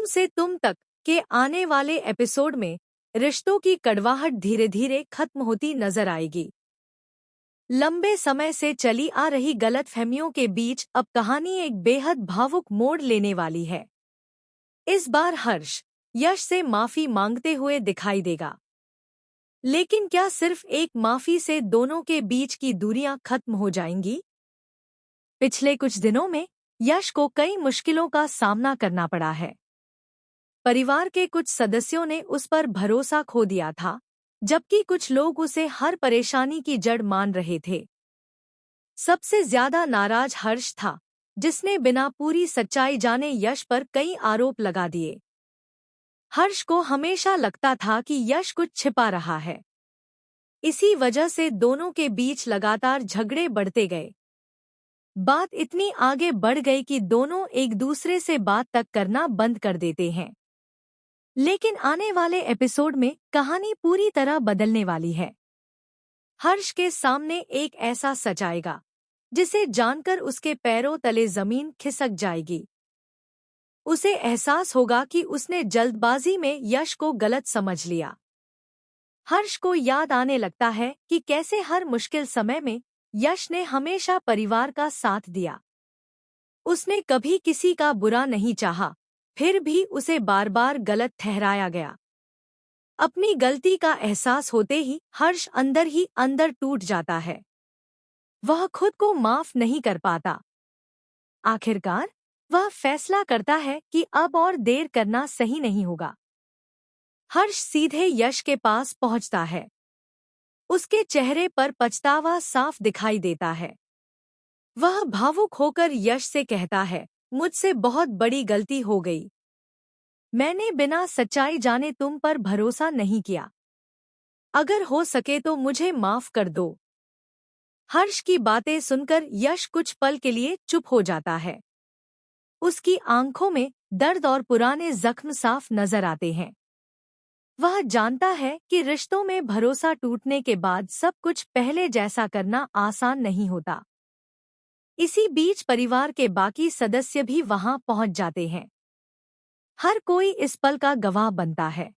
तुम से तुम तक के आने वाले एपिसोड में रिश्तों की कड़वाहट धीरे धीरे खत्म होती नजर आएगी। लंबे समय से चली आ रही गलतफहमियों के बीच अब कहानी एक बेहद भावुक मोड़ लेने वाली है। इस बार हर्ष यश से माफी मांगते हुए दिखाई देगा, लेकिन क्या सिर्फ एक माफी से दोनों के बीच की दूरियां खत्म हो जाएंगी? पिछले कुछ दिनों में यश को कई मुश्किलों का सामना करना पड़ा है। परिवार के कुछ सदस्यों ने उस पर भरोसा खो दिया था, जबकि कुछ लोग उसे हर परेशानी की जड़ मान रहे थे। सबसे ज्यादा नाराज हर्ष था, जिसने बिना पूरी सच्चाई जाने यश पर कई आरोप लगा दिए। हर्ष को हमेशा लगता था कि यश कुछ छिपा रहा है। इसी वजह से दोनों के बीच लगातार झगड़े बढ़ते गए। बात इतनी आगे बढ़ गई कि दोनों एक दूसरे से बात तक करना बंद कर देते हैं। लेकिन आने वाले एपिसोड में कहानी पूरी तरह बदलने वाली है। हर्ष के सामने एक ऐसा सच आएगा जिसे जानकर उसके पैरों तले जमीन खिसक जाएगी। उसे एहसास होगा कि उसने जल्दबाजी में यश को गलत समझ लिया। हर्ष को याद आने लगता है कि कैसे हर मुश्किल समय में यश ने हमेशा परिवार का साथ दिया। उसने कभी किसी का बुरा नहीं चाहा, फिर भी उसे बार बार गलत ठहराया गया। अपनी गलती का एहसास होते ही हर्ष अंदर ही अंदर टूट जाता है। वह खुद को माफ नहीं कर पाता। आखिरकार वह फैसला करता है कि अब और देर करना सही नहीं होगा। हर्ष सीधे यश के पास पहुंचता है। उसके चेहरे पर पछतावा साफ दिखाई देता है। वह भावुक होकर यश से कहता है, मुझसे बहुत बड़ी गलती हो गई। मैंने बिना सच्चाई जाने तुम पर भरोसा नहीं किया। अगर हो सके तो मुझे माफ कर दो। हर्ष की बातें सुनकर यश कुछ पल के लिए चुप हो जाता है। उसकी आंखों में दर्द और पुराने जख्म साफ नजर आते हैं। वह जानता है कि रिश्तों में भरोसा टूटने के बाद सब कुछ पहले जैसा करना आसान नहीं होता। इसी बीच परिवार के बाकी सदस्य भी वहां पहुंच जाते हैं। हर कोई इस पल का गवाह बनता है।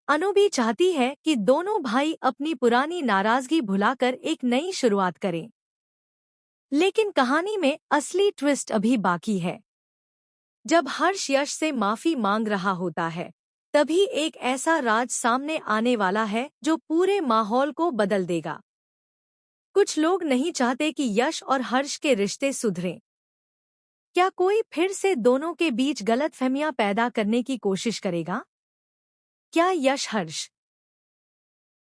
अनु भी चाहती है कि दोनों भाई अपनी पुरानी नाराजगी भुलाकर एक नई शुरुआत करें। लेकिन कहानी में असली ट्विस्ट अभी बाकी है। जब हर्ष यश से माफी मांग रहा होता है, तभी एक ऐसा राज सामने आने वाला है जो पूरे माहौल को बदल देगा। कुछ लोग नहीं चाहते कि यश और हर्ष के रिश्ते सुधरें। क्या कोई फिर से दोनों के बीच गलतफहमियां पैदा करने की कोशिश करेगा? क्या यश हर्ष